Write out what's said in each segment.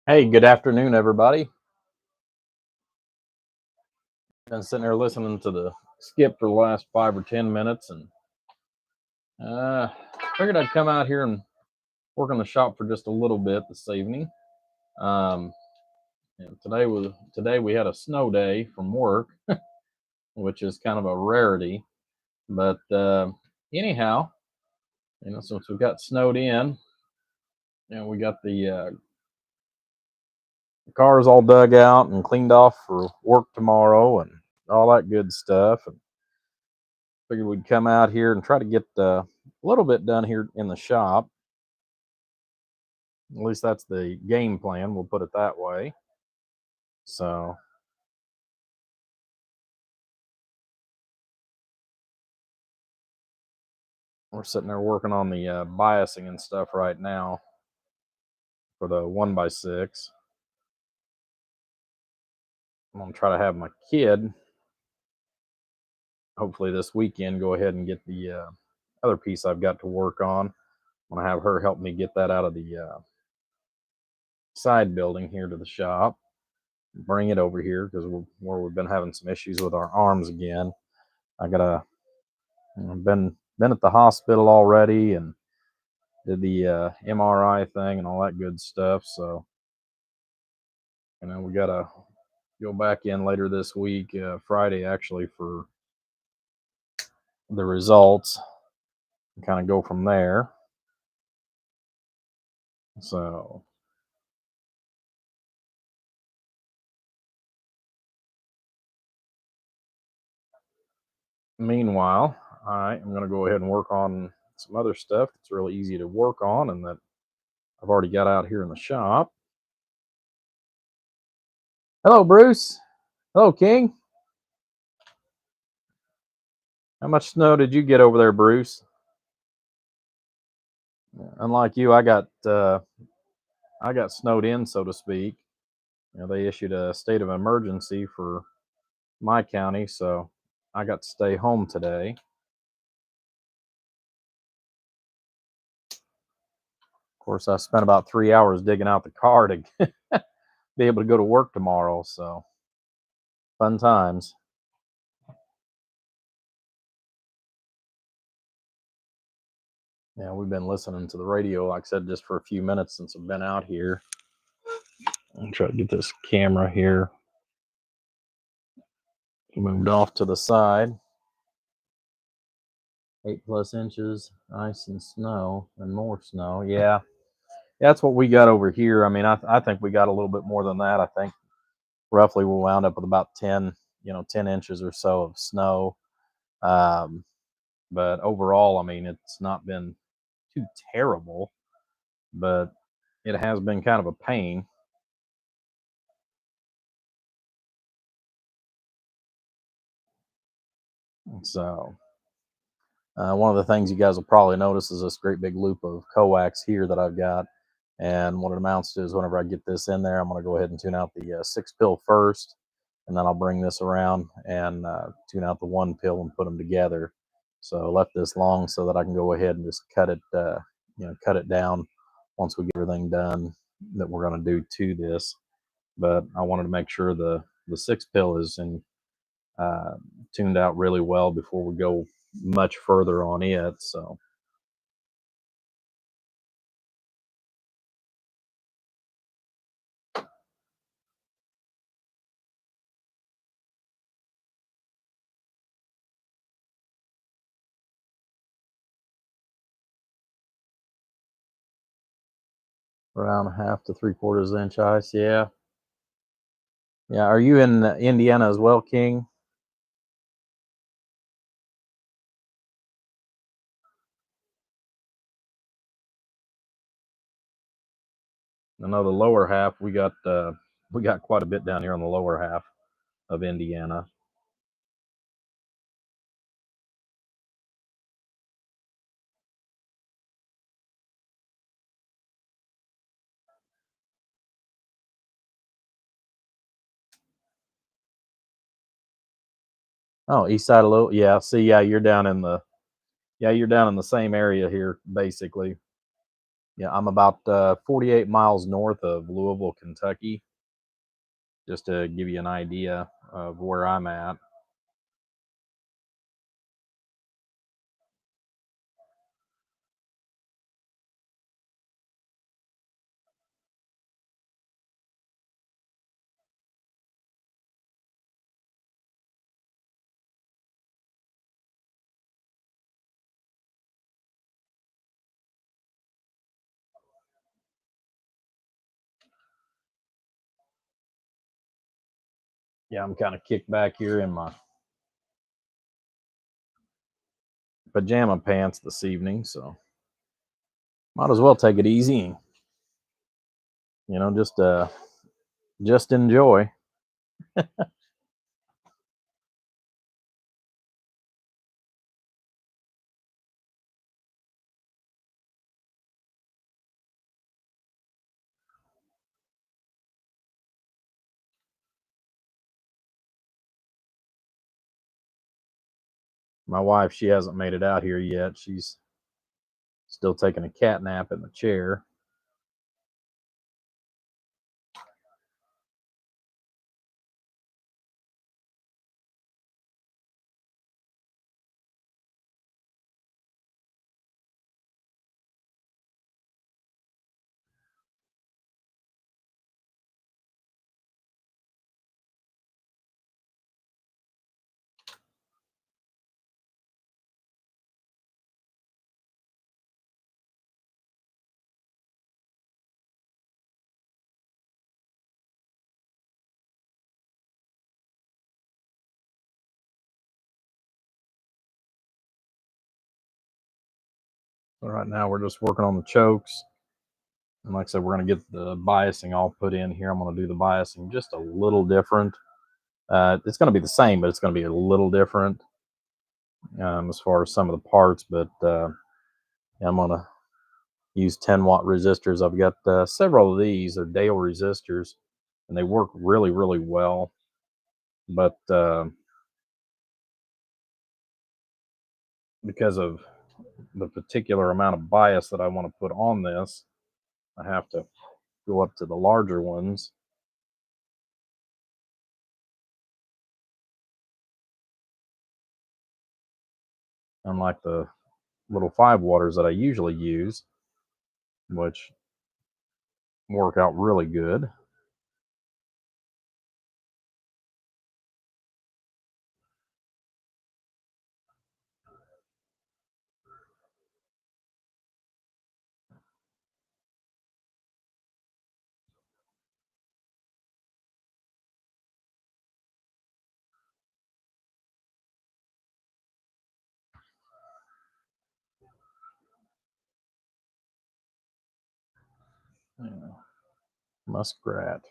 Hey, good afternoon, everybody. Been sitting there listening to the skip for the last 5 or 10 minutes, and uh, figured I'd come out here and work on the shop for just a little bit this evening. Um, today we had a snow day from work, which is kind of a rarity. But anyhow, since we got snowed in, we got the cars all dug out and cleaned off for work tomorrow, and all that good stuff. And figured we'd come out here and try to get a little bit done here in the shop. At least that's the game plan. We'll put it that way. So we're sitting there working on the biasing and stuff right now for the 1x6. I'm gonna try to have my kid, hopefully this weekend, go ahead and get the other piece I've got to work on. I'm gonna have her help me get that out of the side building here to the shop, bring it over here because where we've been having some issues with our arms again. I gotta been at the hospital already and did the MRI thing and all that good stuff. So, we gotta go back in later this week, Friday actually, for the results and kind of go from there. So, meanwhile, I am gonna go ahead and work on some other stuff that's really easy to work on and that I've already got out here in the shop. Hello, Bruce. Hello, King. How much snow did you get over there, Bruce? Unlike you, I got snowed in, so to speak. They issued a state of emergency for my county, so I got to stay home today. Of course, I spent about 3 hours digging out the car to be able to go to work tomorrow. So fun times. Yeah, we've been listening to the radio, like I said, just for a few minutes since I've been out here. I'm trying to get this camera here moved off to the side. 8+ inches, ice and snow, and more snow. Yeah, that's what we got over here. I mean, I think we got a little bit more than that. I think roughly we'll wound up with about 10 inches or so of snow. Um, but overall, I mean, it's not been too terrible, but it has been kind of a pain. So, one of the things you guys will probably notice is this great big loop of coax here that I've got. And what it amounts to is whenever I get this in there, I'm going to go ahead and tune out the 6 pill first, and then I'll bring this around and tune out the 1 pill and put them together. So I left this long so that I can go ahead and just cut it down once we get everything done that we're going to do to this. But I wanted to make sure the 6 pill is uh, tuned out really well before we go much further on it. So around 1/2 to 3/4 inch ice, yeah. Yeah, are you in Indiana as well, King? I know the lower half we got quite a bit down here on the lower half of Indiana. Oh, east side of Little, yeah. See, yeah, you're down in the same area here, basically. Yeah, I'm about 48 miles north of Louisville, Kentucky, just to give you an idea of where I'm at. Yeah, I'm kind of kicked back here in my pajama pants this evening, so might as well take it easy and, just enjoy. My wife, she hasn't made it out here yet. She's still taking a cat nap in the chair. So right now we're just working on the chokes. And like I said, we're going to get the biasing all put in here. I'm going to do the biasing just a little different. It's going to be the same, but it's going to be a little different as far as some of the parts. But I'm going to use 10-watt resistors. I've got several of these. They're Dale resistors, and they work really, really well. But because of the particular amount of bias that I want to put on this, I have to go up to the larger ones. Unlike the little 5-watters that I usually use, which work out really good. Yeah, muskrat.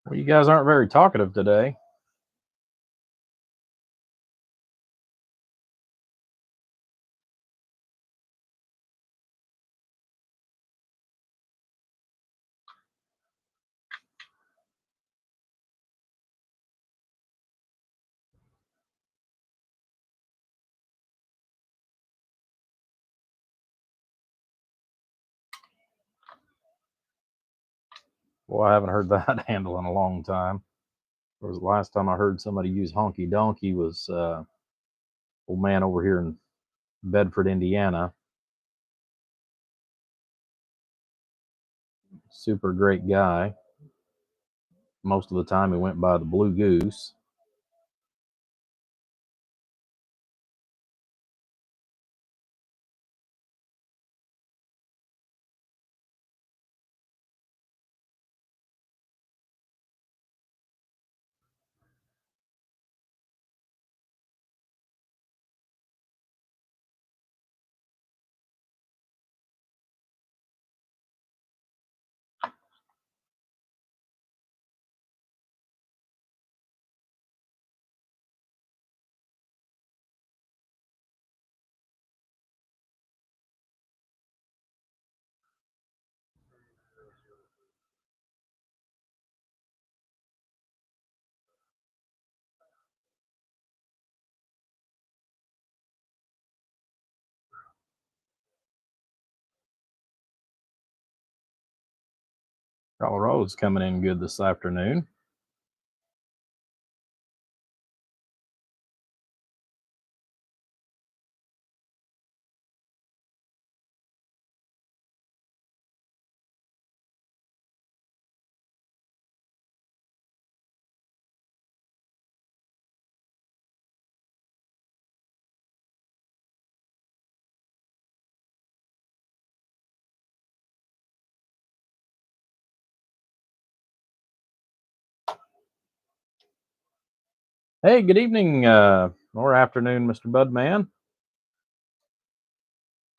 Well, you guys aren't very talkative today. Well, I haven't heard that handle in a long time. It was the last time I heard somebody use honky donkey was old man over here in Bedford, Indiana. Super great guy. Most of the time he went by the Blue Goose. Colorado's coming in good this afternoon. Hey, good evening, or afternoon, Mr. Budman.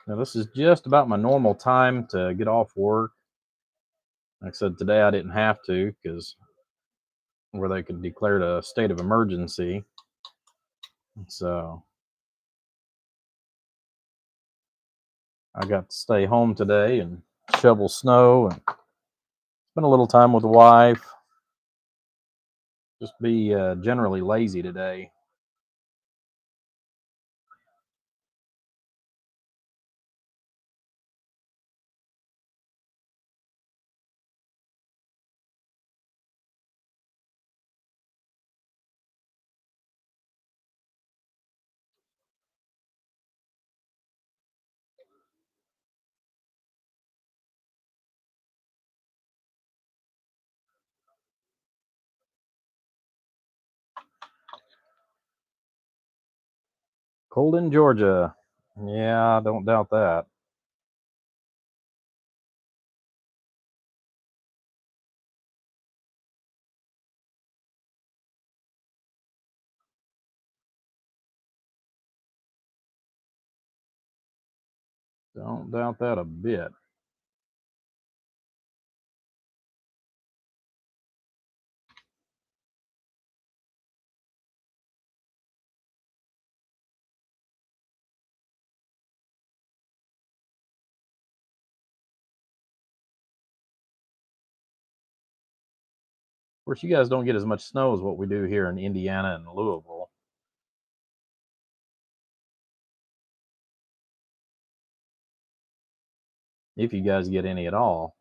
Now, this is just about my normal time to get off work. Like I said, today I didn't have to because where they could declare a state of emergency. So I got to stay home today and shovel snow and spend a little time with the wife. Just be generally lazy today. Cold in Georgia. Yeah, I don't doubt that. Don't doubt that a bit. Of course, you guys don't get as much snow as what we do here in Indiana and Louisville. If you guys get any at all.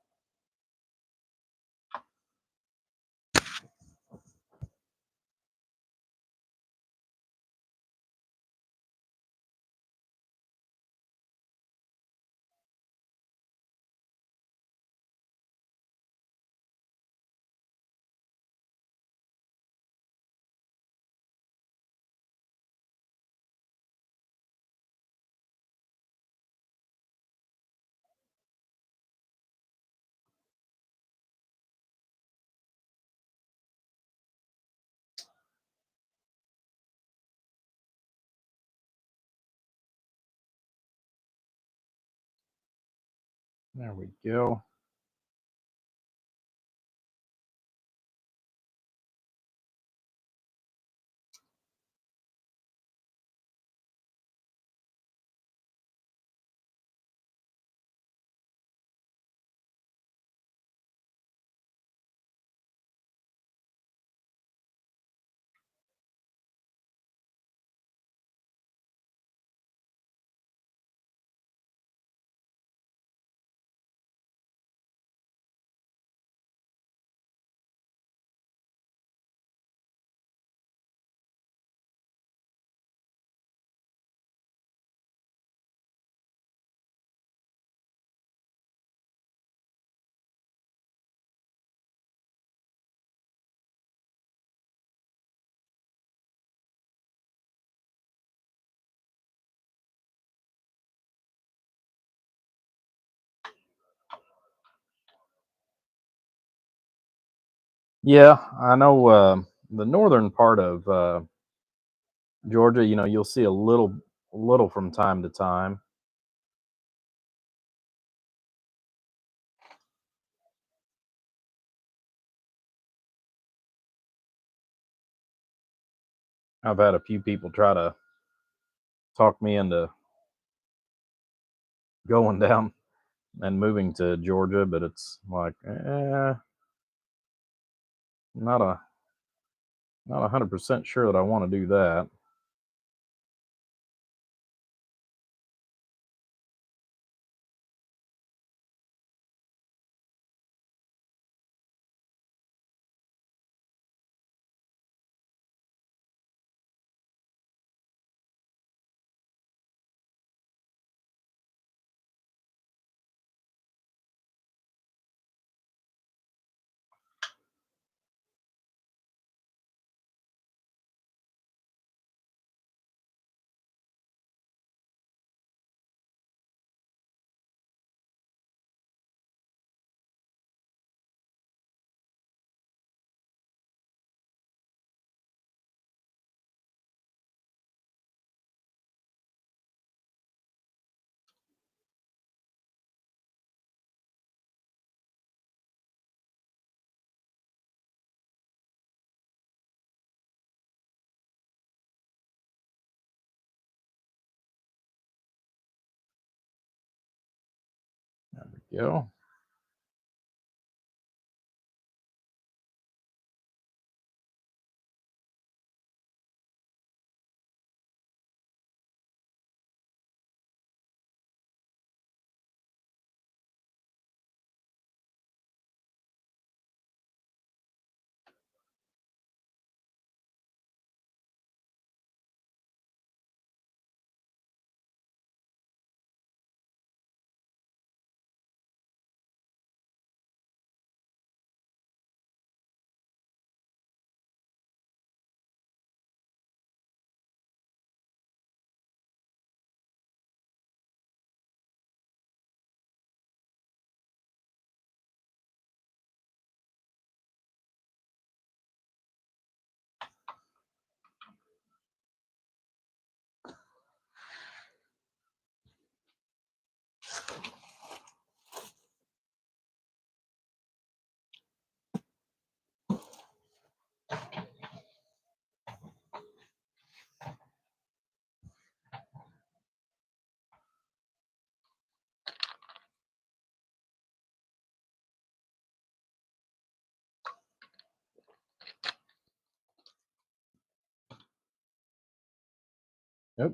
There we go. Yeah, I know the northern part of Georgia, you'll see a little from time to time. I've had a few people try to talk me into going down and moving to Georgia, but it's like, not a not 100% sure that I want to do that. Go. Yep.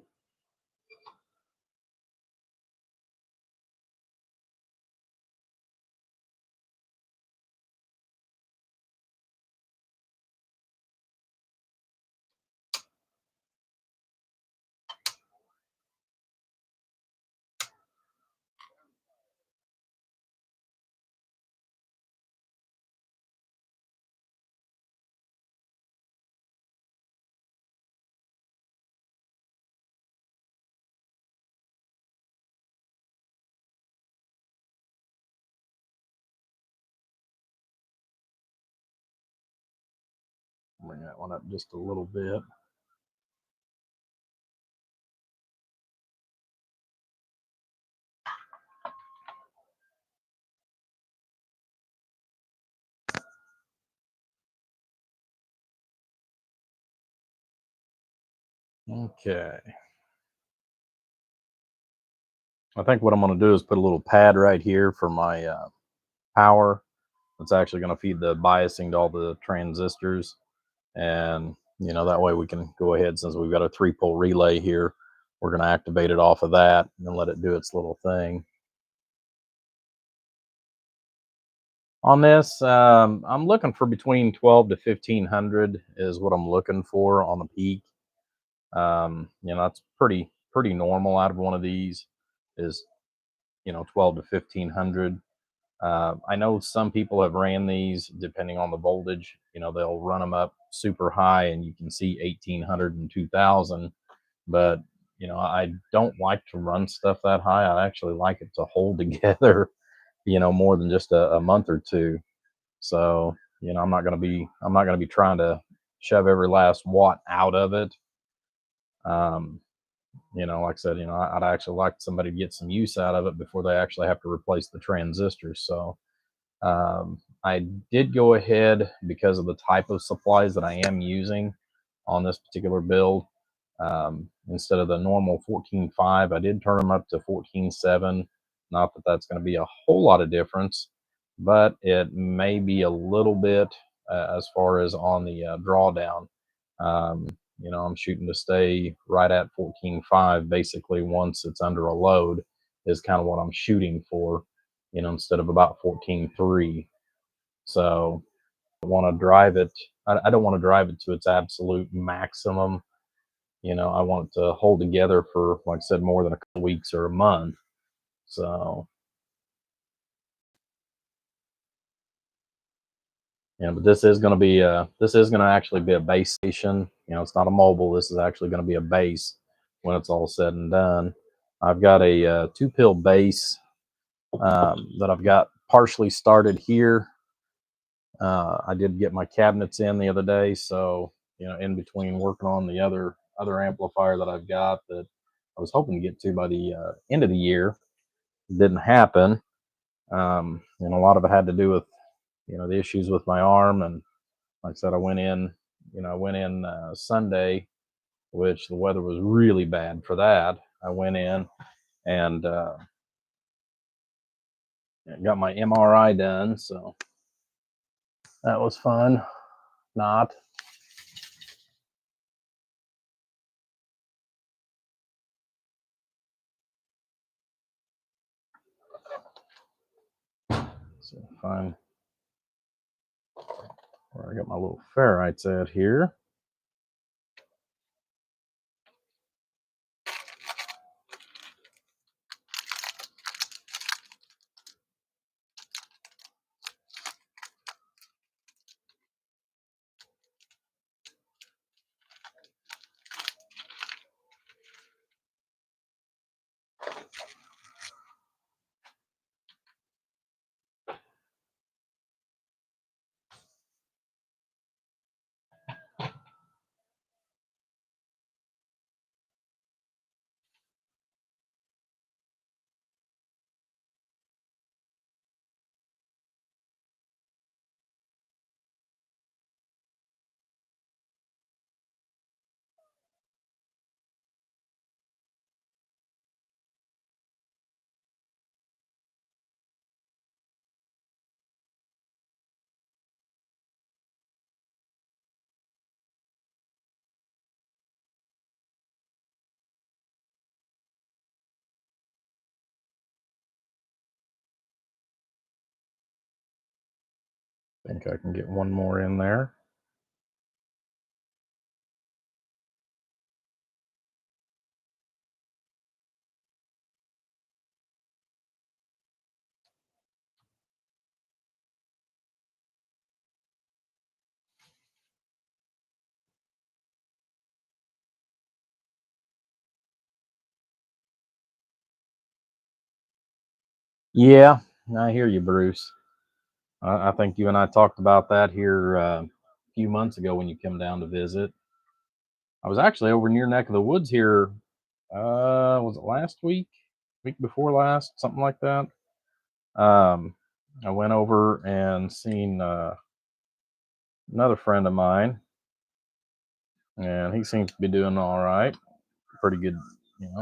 Bring that one up just a little bit. Okay. I think what I'm going to do is put a little pad right here for my power. It's actually going to feed the biasing to all the transistors. And, that way we can go ahead, since we've got a 3-pole relay here, we're going to activate it off of that and let it do its little thing. On this, I'm looking for between 12 to 1500 is what I'm looking for on the peak. That's pretty normal out of one of these is, 12 to 1500. I know some people have ran these depending on the voltage. They'll run them up super high and you can see 1800 and 2000. But, I don't like to run stuff that high. I actually like it to hold together, more than just a month or two. So, I'm not gonna be trying to shove every last watt out of it. Um, like I said, I'd actually like somebody to get some use out of it before they actually have to replace the transistors. So, I did go ahead, because of the type of supplies that I am using on this particular build. Instead of the normal 14.5, I did turn them up to 14.7. Not that that's going to be a whole lot of difference, but it may be a little bit, as far as on the drawdown. Um, I'm shooting to stay right at 14.5 basically once it's under a load, is kind of what I'm shooting for, instead of about 14.3. So I want to drive it. I don't want to drive it to its absolute maximum. I want it to hold together for, like I said, more than a couple weeks or a month. So, but this is going to actually be a base station. It's not a mobile. This is actually going to be a base when it's all said and done. I've got a 2-pill base that I've got partially started here. I did get my cabinets in the other day, so in between working on the other amplifier that I've got that I was hoping to get to by the end of the year, didn't happen. And a lot of it had to do with the issues with my arm, and like I said, I went in Sunday, which the weather was really bad for that. I went in and got my MRI done, so that was fun. Not. So find where I got my little ferrites at here. I think I can get one more in there. Yeah, I hear you, Bruce. I think you and I talked about that here a few months ago when you came down to visit. I was actually over near neck of the woods here. Was it last week? Week before last, something like that. Um, I went over and seen another friend of mine, and he seems to be doing all right. Pretty good,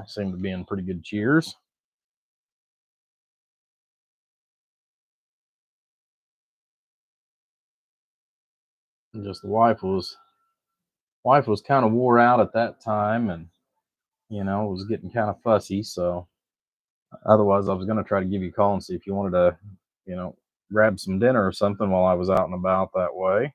seemed to be in pretty good cheers. And just the wife was kind of wore out at that time, and was getting kind of fussy. So otherwise, I was going to try to give you a call and see if you wanted to, grab some dinner or something while I was out and about that way.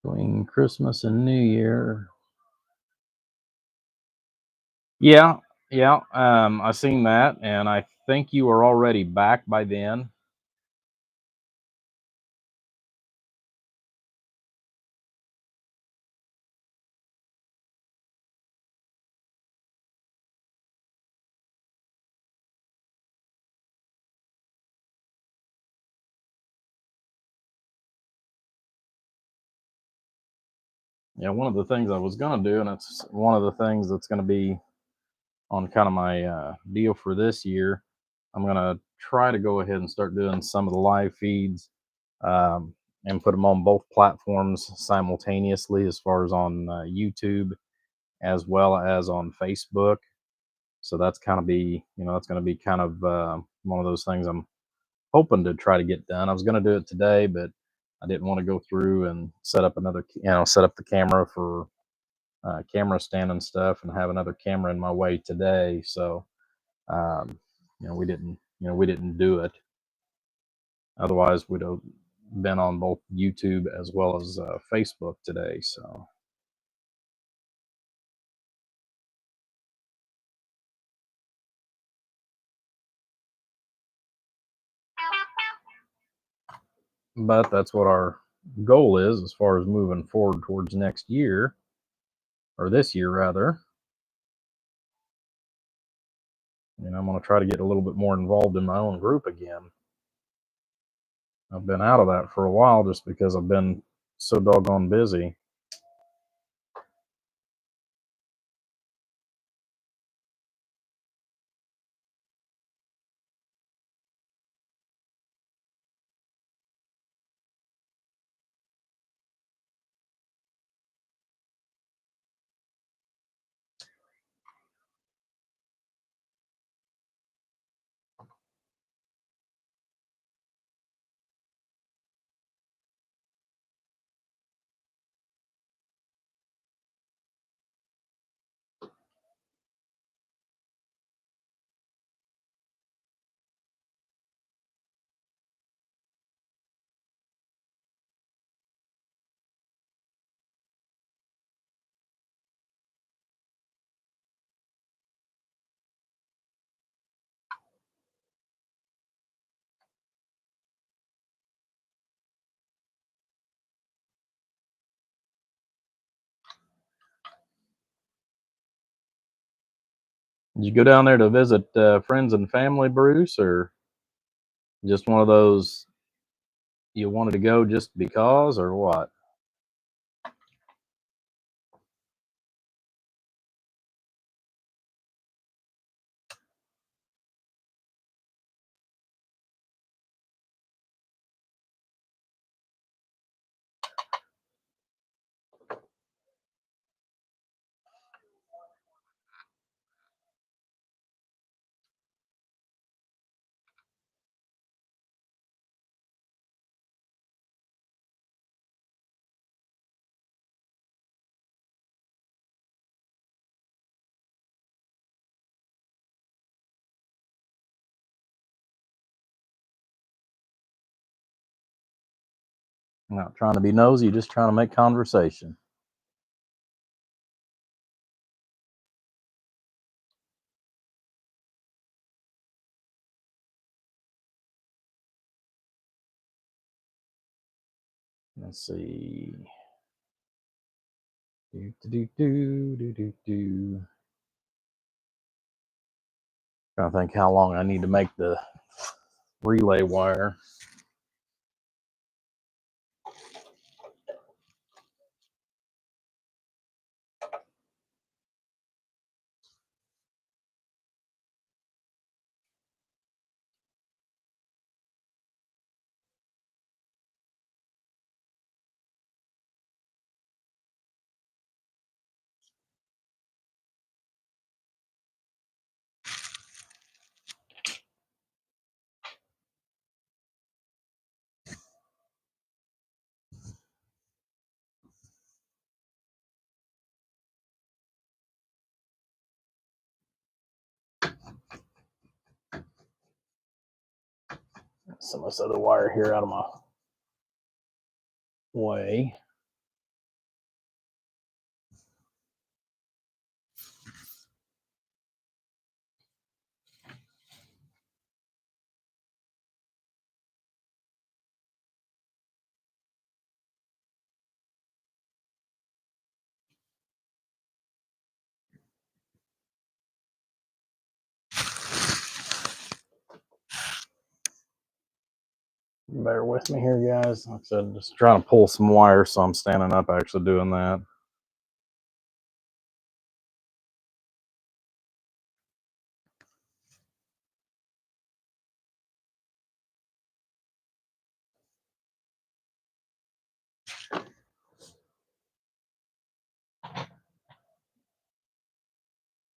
Between Christmas and New Year. Yeah, yeah. I seen that, and I think you were already back by then. Yeah, one of the things I was gonna do, and it's one of the things that's gonna be on kind of my deal for this year. I'm gonna try to go ahead and start doing some of the live feeds, um, and put them on both platforms simultaneously, as far as on YouTube as well as on Facebook. So that's kind of be, that's going to be kind of one of those things I'm hoping to try to get done. I was going to do it today, but I didn't want to go through and set up set up the camera for camera stand and stuff, and have another camera in my way today. So, um, we didn't do it. Otherwise, we'd have been on both YouTube as well as Facebook today. So, but that's what our goal is as far as moving forward towards next year, or this year rather. I'm going to try to get a little bit more involved in my own group again. I've been out of that for a while just because I've been so doggone busy. Did you go down there to visit friends and family, Bruce, or just one of those you wanted to go just because, or what? Not trying to be nosy, just trying to make conversation. Let's see. Do, do, do, do, do, do. Trying to think how long I need to make the relay wire. Some of this other wire here out of my way. Bear with me here, guys. Like I said, just trying to pull some wire, so I'm standing up actually doing that.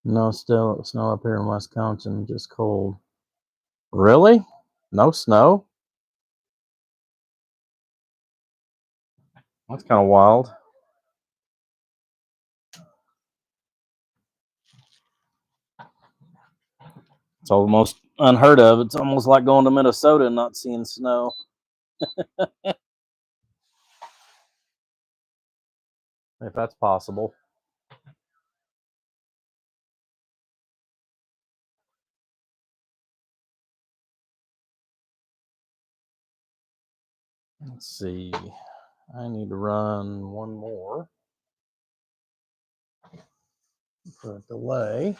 No, still snow up here in Wisconsin, just cold. Really? No snow? That's kind of wild. It's almost unheard of. It's almost like going to Minnesota and not seeing snow. If that's possible. Let's see. I need to run one more for a delay.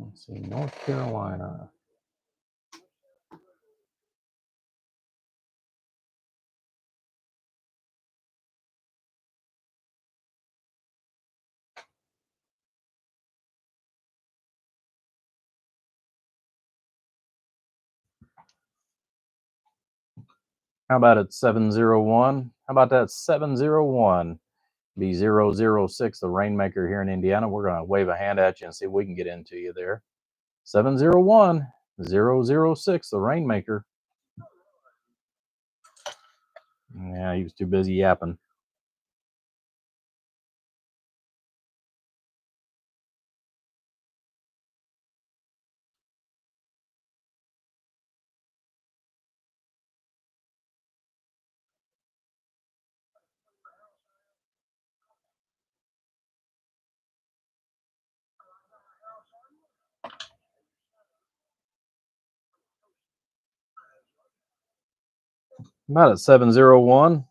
Let's see, North Carolina. How about it 701? How about that 701? Be 006, the Rainmaker here in Indiana. We're going to wave a hand at you and see if we can get into you there. 701 006, the Rainmaker. Yeah, he was too busy yapping. About at 701.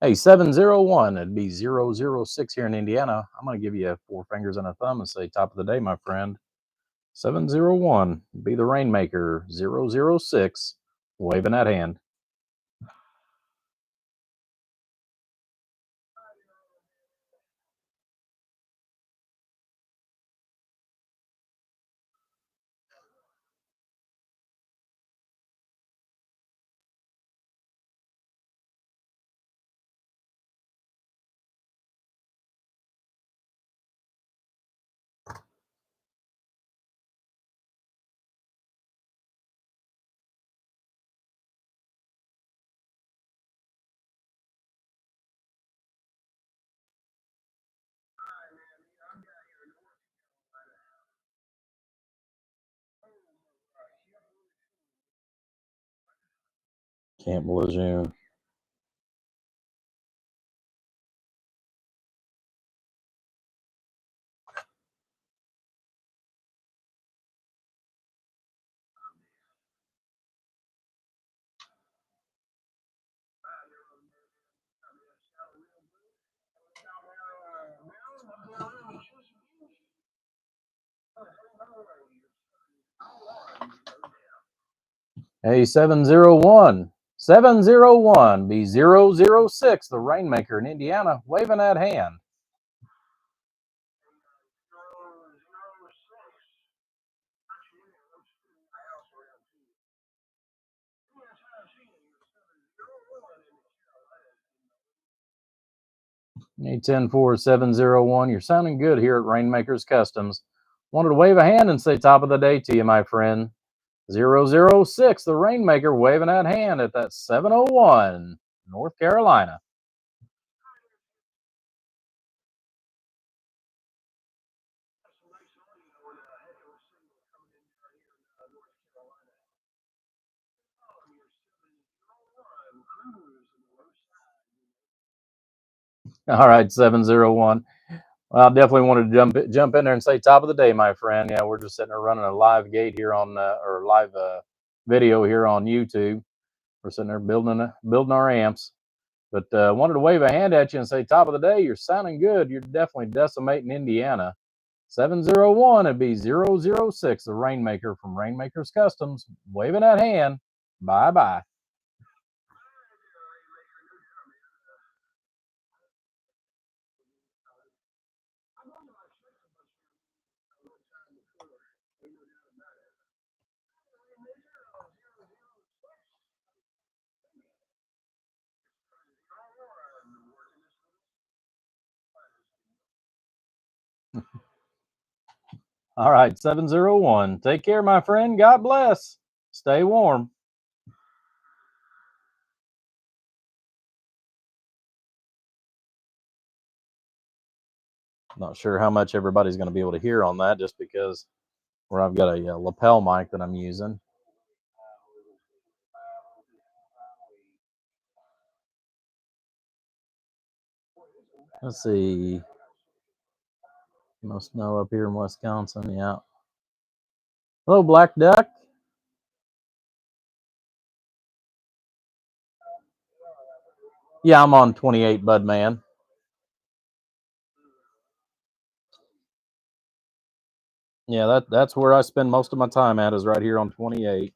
Hey, 701. It'd be 006 here in Indiana. I'm going to give you 4 fingers and a thumb and say top of the day, my friend. 701. Be the Rainmaker. 006. Waving that hand. Camp Lejeune. Hey, 701. 701. Be 006, the Rainmaker in Indiana. Waving that hand. Hey, 104 701. You're sounding good here at Rainmakers Customs. Wanted to wave a hand and say top of the day to you, my friend. 006, the Rainmaker, waving that hand at that 701, North Carolina. All right, 701. Well, I definitely wanted to jump in there and say top of the day, my friend. Yeah, we're just sitting there running a live gate here on or live video here on YouTube. We're sitting there building our amps. But wanted to wave a hand at you and say top of the day. You're sounding good. You're definitely decimating Indiana. 701 would be 006, the Rainmaker from Rainmaker's Customs. Waving that hand. Bye bye. All right, 701. Take care, my friend. God bless. Stay warm. Not sure how much everybody's going to be able to hear on that just because where I've got a lapel mic that I'm using. Let's see. No snow up here in Wisconsin. Yeah. Hello, Black Duck. Yeah, I'm on 28, Bud Man. Yeah, that's where I spend most of my time at is right here on 28.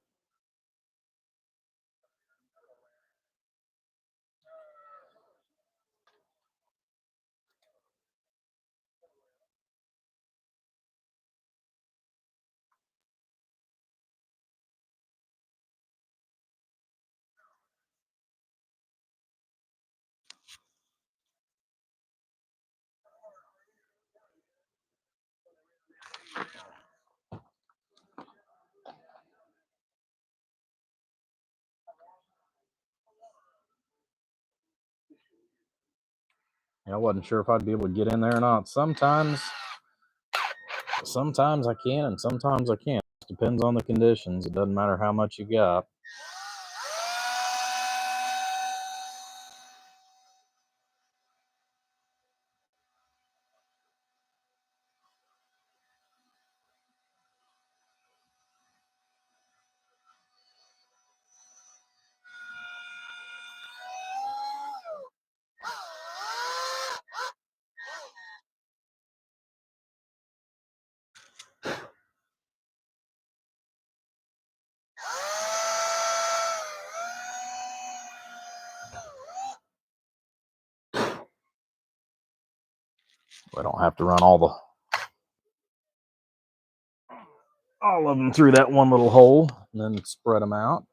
I wasn't sure if I'd be able to get in there or not. Sometimes I can and sometimes I can't. It depends on the conditions. It doesn't matter how much you got. I don't have to run all of them through that one little hole and then spread them out.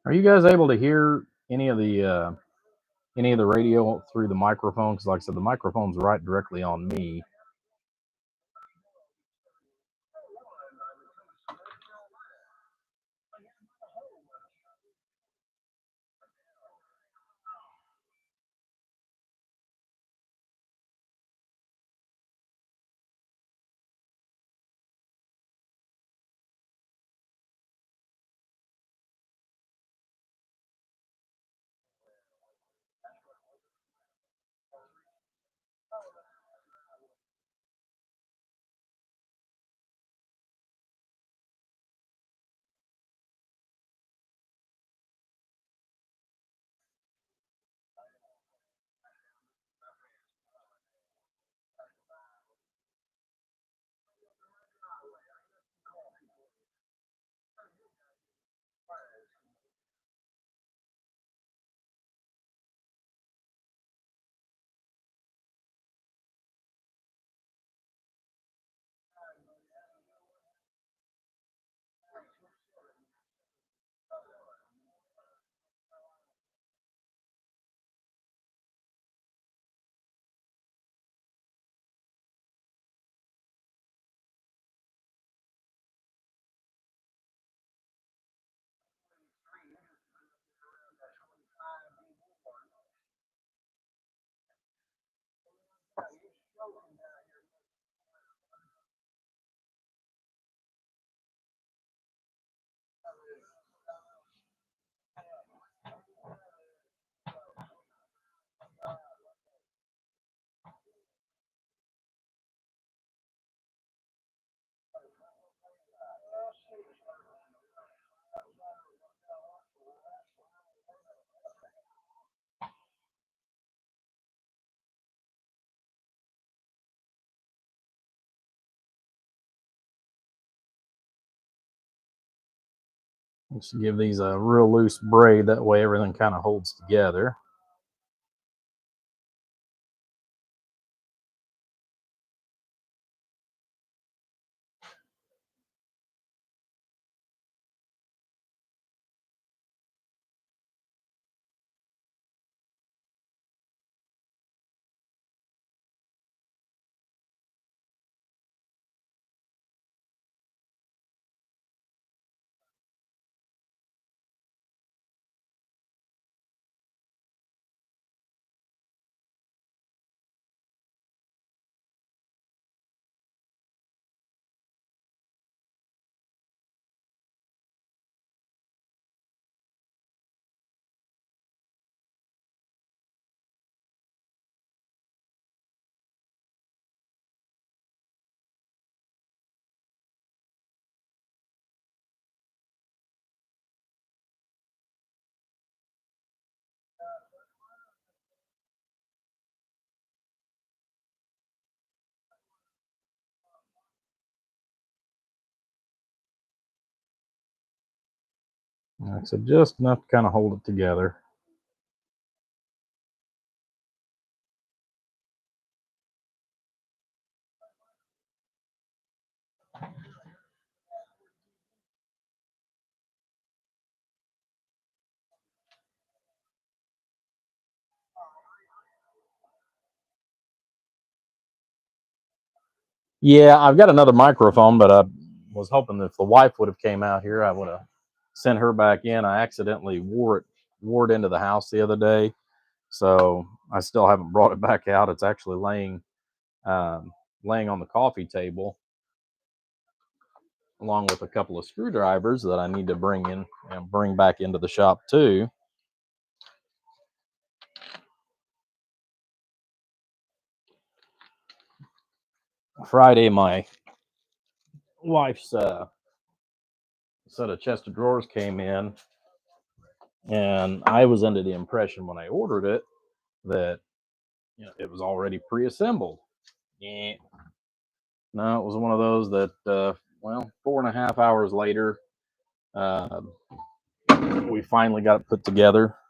Are you guys able to hear any of the radio through the microphone? Because like I said, the microphone's right directly on me. Just give these a real loose braid. That way everything kind of holds together. So just enough to kind of hold it together. Yeah, I've got another microphone, but I was hoping that if the wife would have came out here, I would have sent her back in. I accidentally wore it into the house the other day, so I still haven't brought it back out. It's actually laying on the coffee table, along with a couple of screwdrivers that I need to bring in and bring back into the shop too. Friday, my wife's set of chest of drawers came in, and I was under the impression when I ordered it that it was already pre-assembled. Yeah. No, it was one of those that 4.5 hours later, uh, we finally got it put together. Of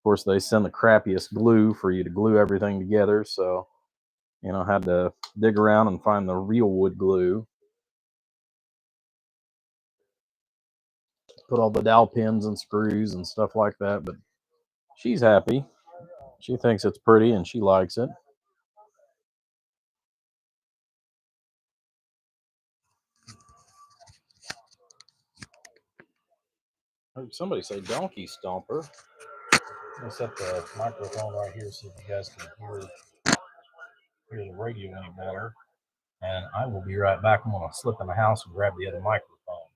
course, they send the crappiest glue for you to glue everything together, so had to dig around and find the real wood glue. Put all the dowel pins and screws and stuff like that, but she's happy. She thinks it's pretty and she likes it. Somebody say donkey stomper. I'm gonna set the microphone right here so you guys can hear the radio any better. And I will be right back. I'm gonna slip in the house and grab the other microphone.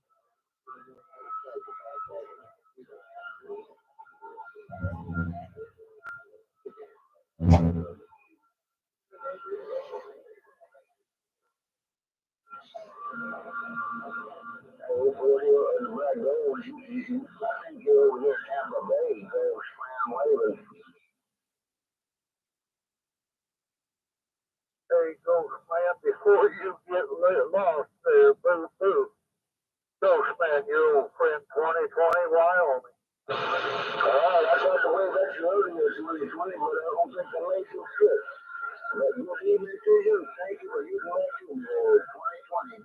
There you go, man, before you get lost there, boo boo. Go, man, your old friend 2020 Wyoming. That's like the way that road is 2020, but I don't think that makes it good. But good evening to you. Thank you for using that 2020.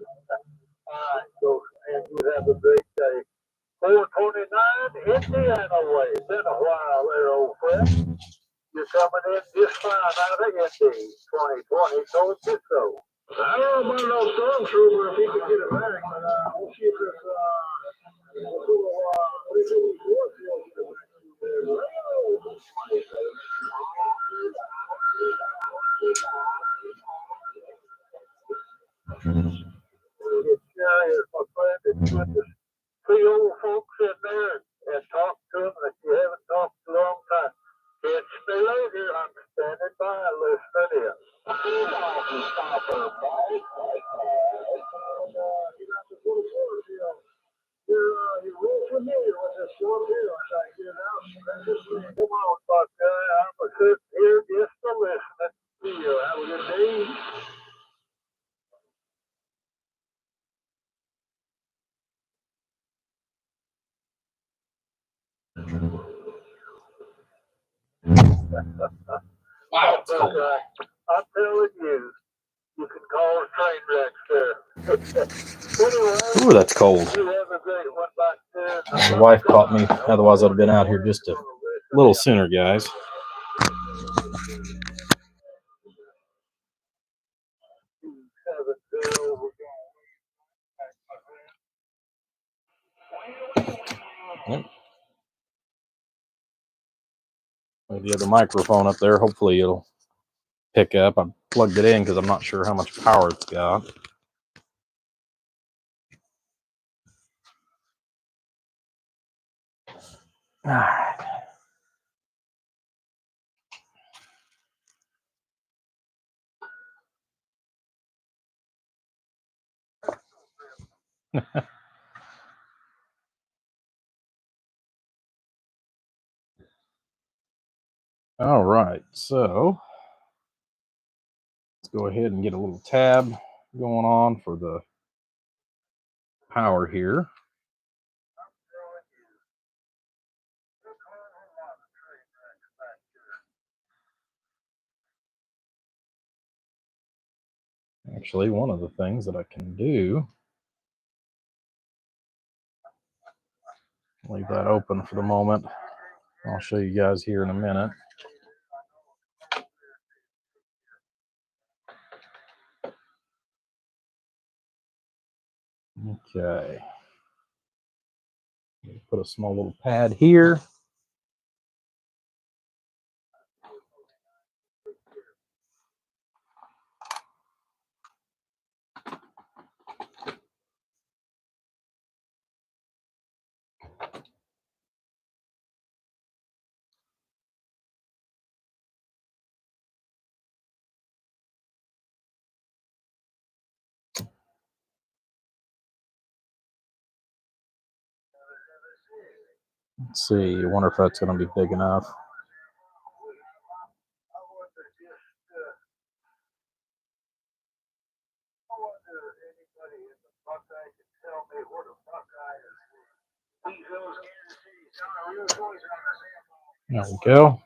All right, so, and you have a great day. 429 Indiana way. Been a while there, old friend. You're coming in just fine out of Indy 2020, so it's so. I don't know about no stormtrooper if he could get it back, but we'll see if this, my friend, it's good to see old folks in there and talk to them that you haven't talked to a long time. Catch me later. I'm standing by listening in. You're real familiar with this short here. I try to get it out. Come on, Buckeye. I'm sitting here just to listen. See you. Have a good day. Wow, it's cold. I'm telling you, you can call train wrecks there. Anyway, Ooh, that's cold. you have a great one back there. The wife caught me. Otherwise, I'd have been out here just a little sooner, guys. Yep. The other microphone up there, hopefully it'll pick up. I plugged it in because I'm not sure how much power it's got. All right. All right, so let's go ahead and get a little tab going on for the power here. Actually, one of the things that I can do, leave that open for the moment. I'll show you guys here in a minute. Okay. Put a small little pad here. Let's see. I wonder if that's going to be big enough. There we go.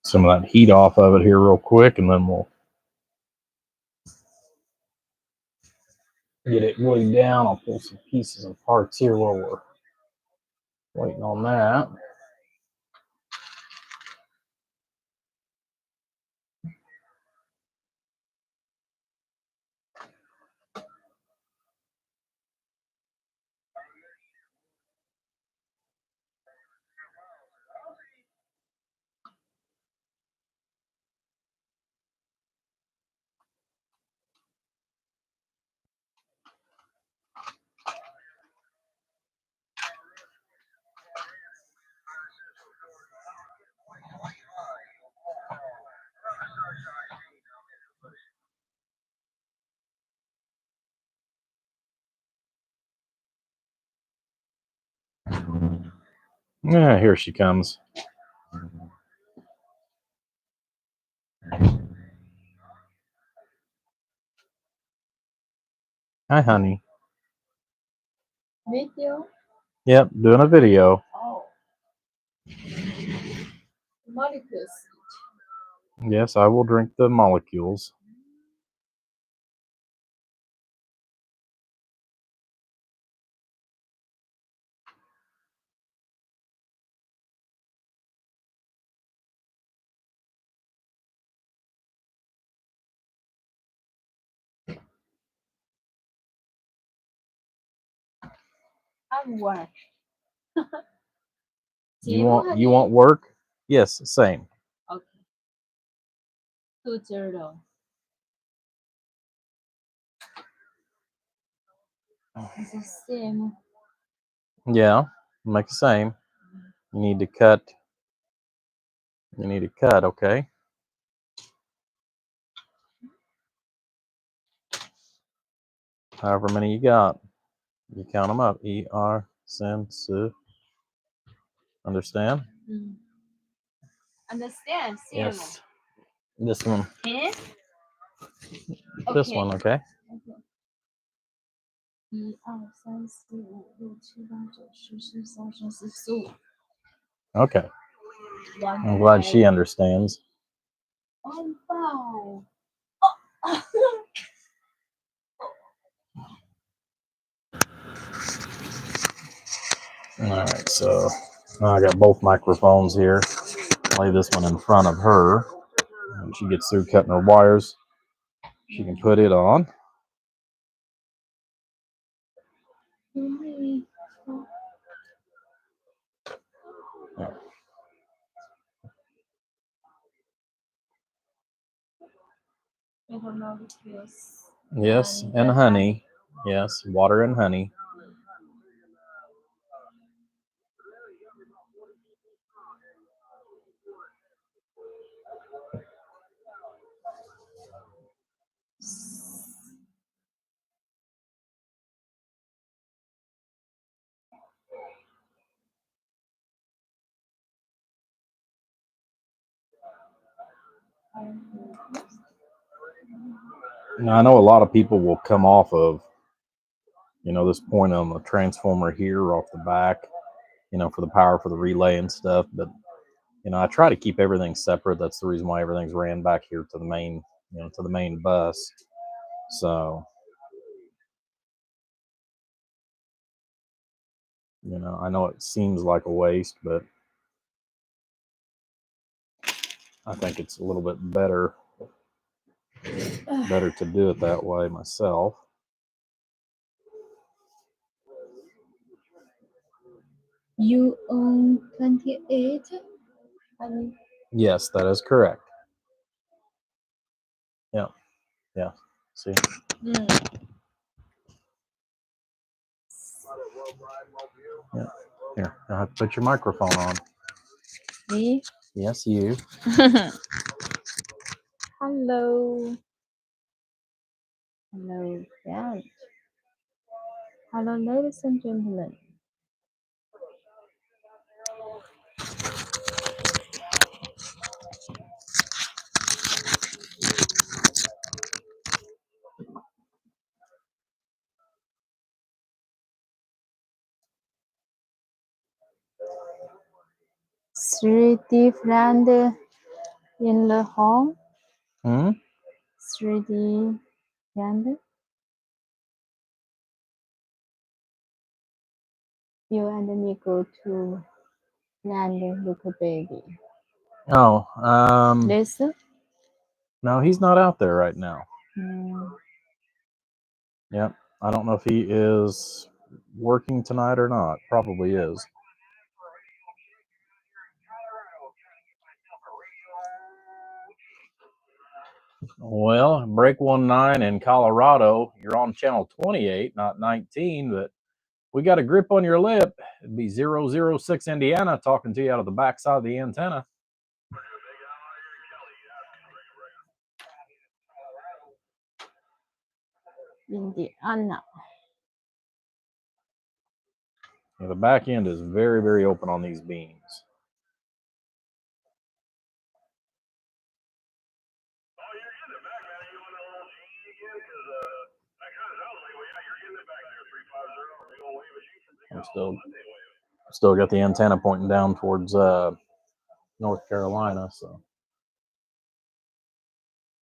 Some of that heat off of it here real quick, and then we'll get it glued down. I'll pull some pieces and parts here while we're waiting on that. Yeah, here she comes. Hi, honey. Video? Yep, doing a video. Oh. Molecules. Yes, I will drink the molecules. I'm work. You want work? Yes, same. Okay. 20. It's the same. Yeah, make the same. You need to cut. You need to cut. Okay. However many you got, you count them up. Sen. Understand? Understand? Same. Yes. This one. 10. This one. Okay. 1、2、3、4、5、6、7、8、9、10、11、12、13、14、15。Okay. I'm glad she understands. 1, 5. All right. So now I got both microphones here. Lay this one in front of her. When she gets through cutting her wires, she can put it on. Yeah. Yes, and honey. Yes, water and honey. Now, I know a lot of people will come off of, this point on the transformer here off the back, for the power for the relay and stuff. But, I try to keep everything separate. That's the reason why everything's ran back here to the main, to the main bus. So, I know it seems like a waste, but I think it's a little bit better to do it that way myself. You own 28? Yes, that is correct. Yeah. Yeah. See? Yeah. Here, I have to put your microphone on. Me? Yes, you. Hello. Hello, friends. Hello, ladies and gentlemen. Three different in the home. 3D friend. You and me go to land little baby. Oh, Listen. no, he's not out there right now. Mm. Yep. I don't know if he is working tonight or not. Probably is. Well, break 19 in Colorado. You're on channel 28, not 19, but we got a grip on your lip. It'd be 006 Indiana talking to you out of the backside of the antenna. Indiana. Yeah, the back end is very, very open on these beams. I'm still got the antenna pointing down towards North Carolina. So,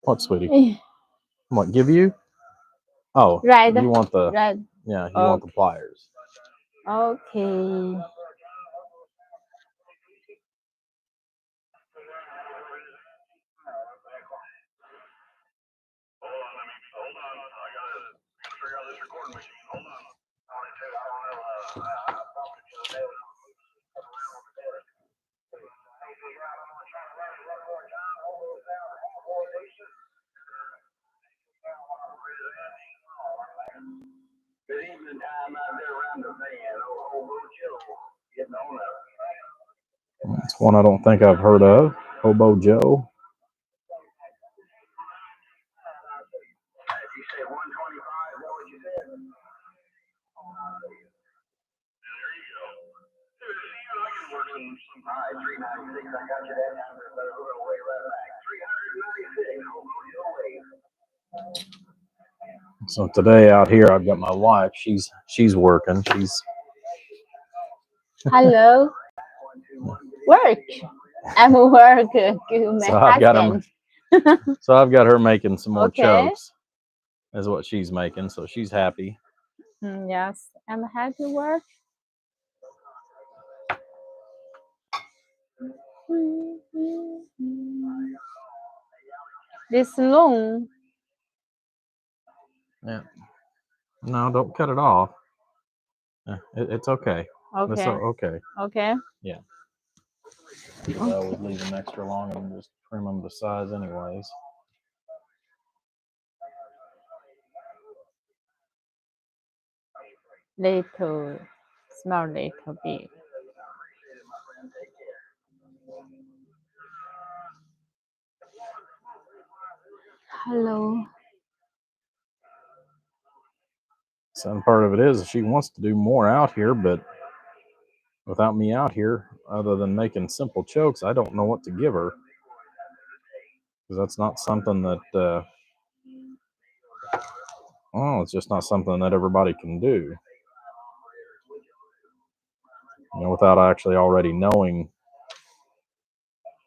what, sweetie? What, give you? Oh, Right. You want the Right. Yeah, you want the pliers. Okay. Good evening time out there around the van. Old Hobo Joe getting on up. It's one I don't think I've heard of. Hobo Joe. Did you say 125? Is that what you said? There you go. I can work some high 396. I got you that number, but we're going to way right back. 396. Hobo Joe wave. So today out here, I've got my wife. She's working. Hello. Work. I'm work. Give my So I've got husband. So I've got her making some more Okay. chokes. Is what she's making. So she's happy. Yes, I'm happy work. This long. Yeah. No, don't cut it off. It's okay. It's Okay. okay. Okay. Yeah. I always leave them extra long and just trim them to size anyways. Little, small, little big. Hello. Some part of it is she wants to do more out here, but without me out here, other than making simple chokes, I don't know what to give her. Because that's not something that, it's just not something that everybody can do. You know, without actually already knowing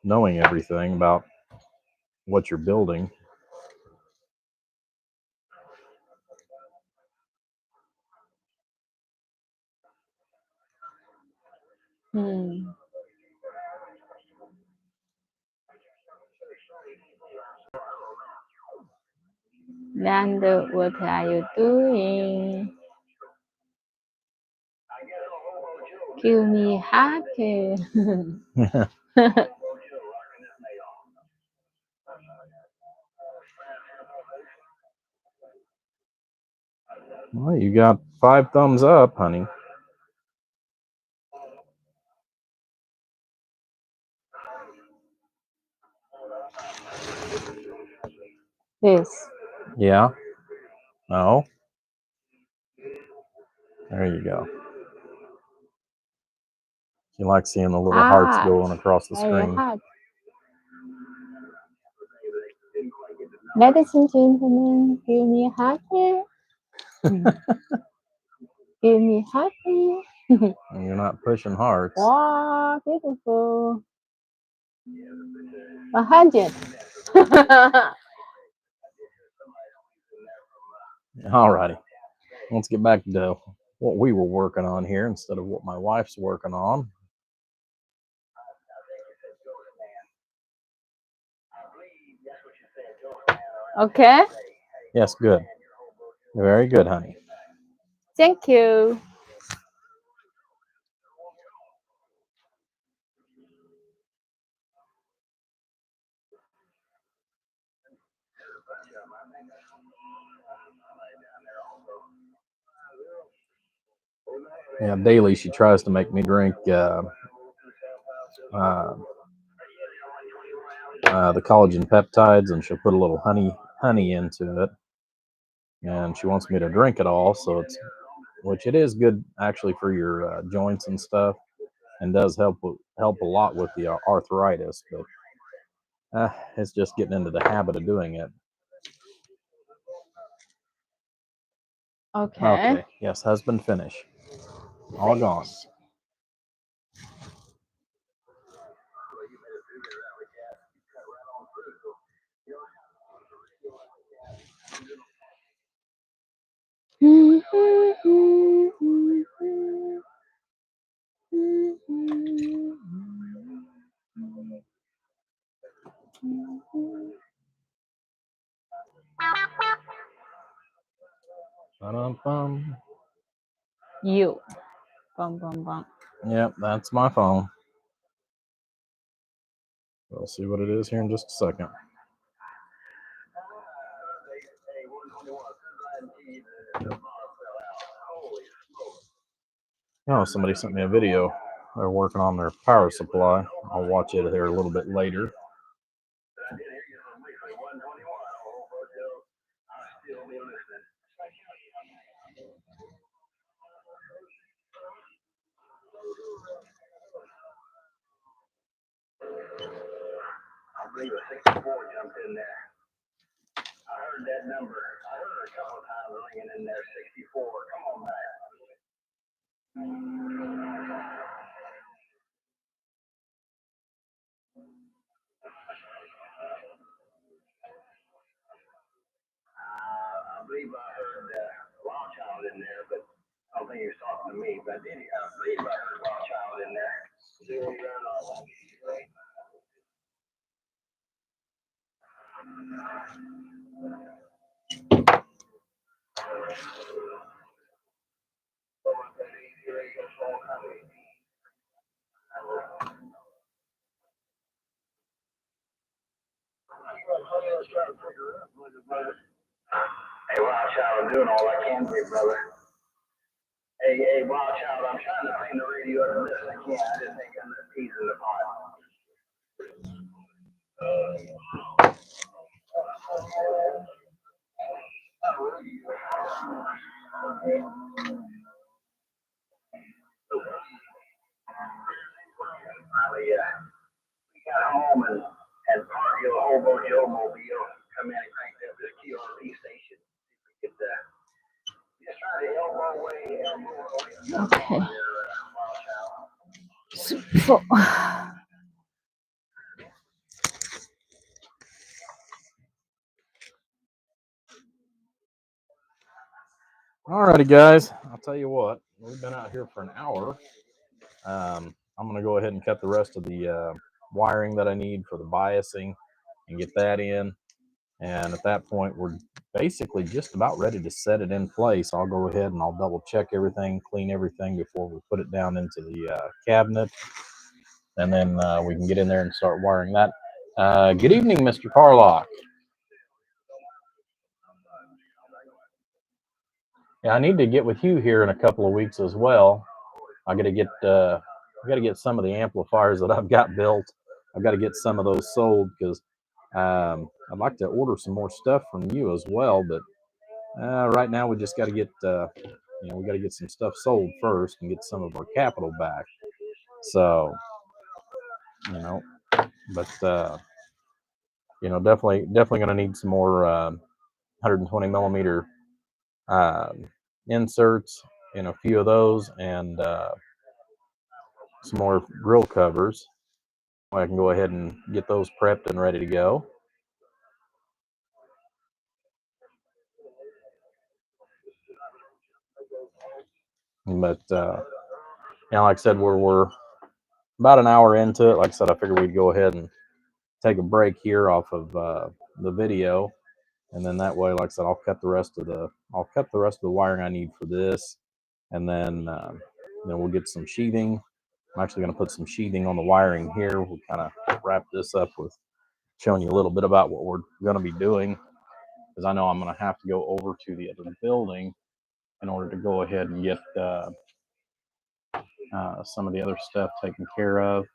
everything about what you're building. And what are you doing? Give me heart. Well, you got 5 thumbs up, honey. This. Yeah. No. There you go. You like seeing the little hearts going across the screen. Heart. Ladies and gentlemen, give me heart. Give me heart. And you're not pushing hearts. Wow, beautiful. 100. Alrighty. Let's get back to what we were working on here instead of what my wife's working on. Okay. Yes, good. Very good, honey. Thank you. Yeah, daily she tries to make me drink the collagen peptides, and she'll put a little honey into it, and she wants me to drink it all. So which it is good actually for your joints and stuff, and does help a lot with the arthritis. But it's just getting into the habit of doing it. Okay. Yes, husband, finish. All gone. Ba-dum-bum. You. Bum, bum, bum. Yep, that's my phone. We'll see what it is here in just a second. Oh, somebody sent me a video. They're working on their power supply. I'll watch it here a little bit later. I believe a 64 jumped in there. I heard that number. I heard it a couple of times ringing in there. 64. Come on back. I believe I heard Wild Child in there, but I don't think he was talking to me. But I believe I heard Wild Child in there. Zero run off. Hey, Wild Child, I'm doing all I can for you, brother. Hey, Wild Child, I'm trying to clean the radio up as best I can. I just think I'm the peas in the pot. Finally, we got home and parked your Hobo Joe mobile. Come in and cranked up this QRP station. Get that. Just try to elbow away. Okay. Wild Child. So, Alrighty, guys. I'll tell you what. We've been out here for an hour. I'm going to go ahead and cut the rest of the wiring that I need for the biasing and get that in. And at that point, we're basically just about ready to set it in place. I'll go ahead and I'll double check everything, clean everything before we put it down into the cabinet. And then we can get in there and start wiring that. Good evening, Mr. Carlock. Yeah, I need to get with you here in a couple of weeks as well. I got to get some of the amplifiers that I've got built. I've got to get some of those sold because I'd like to order some more stuff from you as well. But right now we just got to get we got to get some stuff sold first and get some of our capital back. So but definitely going to need some more 120 millimeter inserts in a few of those and some more grill covers. I can go ahead and get those prepped and ready to go. But like I said, we're about an hour into it. Like I said, I figured we'd go ahead and take a break here off of the video, and then that way, like I said, I'll cut the rest of the wiring I need for this, and then we'll get some sheathing. I'm actually going to put some sheathing on the wiring here. We'll kind of wrap this up with showing you a little bit about what we're going to be doing, because I know I'm going to have to go over to the other building in order to go ahead and get some of the other stuff taken care of.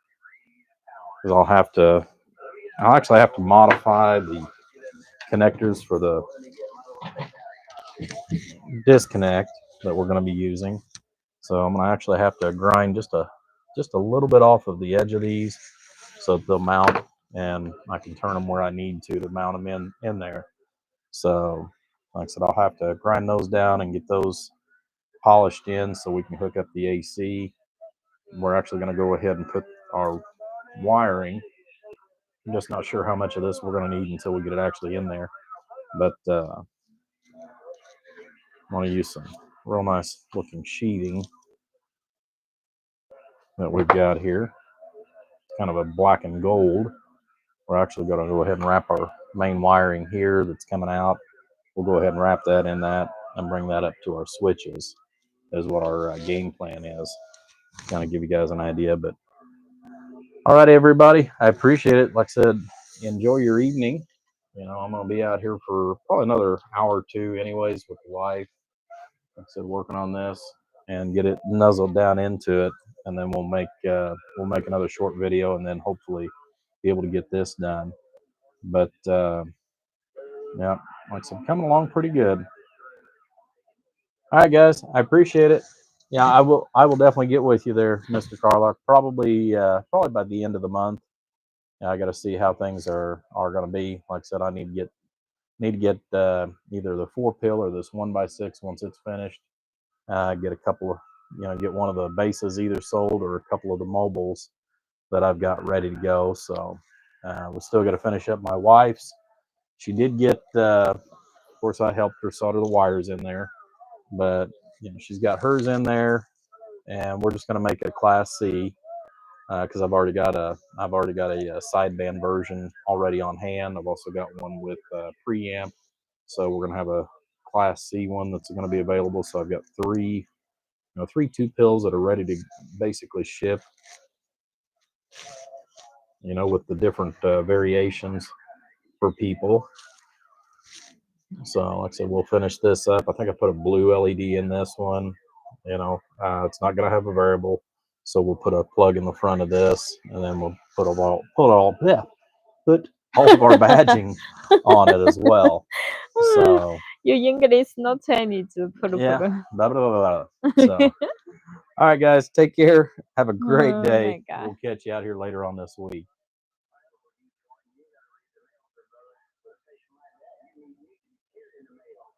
Because I'll actually have to modify the connectors for the disconnect that we're going to be using. So I'm going to actually have to grind just a little bit off of the edge of these so they'll mount, and I can turn them where I need to mount them in there. So like I said, I'll have to grind those down and get those polished in so we can hook up the AC. We're actually going to go ahead and put our wiring. I'm just not sure how much of this we're going to need until we get it actually in there. But I want to use some real nice looking sheathing that we've got here. Kind of a black and gold. We're actually going to go ahead and wrap our main wiring here that's coming out. We'll go ahead and wrap that in that and bring that up to our switches is what our game plan is. kind of give you guys an idea. But all right, everybody, I appreciate it. Like I said, enjoy your evening. You know, I'm gonna be out here for probably another hour or two, anyways, with the wife. Like I said, working on this and get it nuzzled down into it, and then we'll make another short video, and then hopefully be able to get this done. But yeah, like I said, coming along pretty good. All right, guys, I appreciate it. Yeah, I will definitely get with you there, Mr. Carlock. Probably by the end of the month. Yeah, I got to see how things are going to be. Like I said, I need to get either the 4 pill or this 1x6 once it's finished. Get a couple of, get one of the bases either sold or a couple of the mobiles that I've got ready to go. So we still got to finish up my wife's. She did get, of course, I helped her solder the wires in there, but she's got hers in there, and we're just going to make it a Class C because I've already got a sideband version already on hand. I've also got one with preamp, so we're going to have a Class C one that's going to be available. So I've got three 2 pills that are ready to basically ship, with the different variations for people. So like I said, we'll finish this up. I think I put a blue LED in this one. It's not going to have a variable, so we'll put a plug in the front of this, and then we'll put all of our badging on it as well. So Your English not Chinese. yeah, blah, blah, blah, blah. So all right, guys, take care. Have a great Oh day. my God. We'll catch you out here later on this week.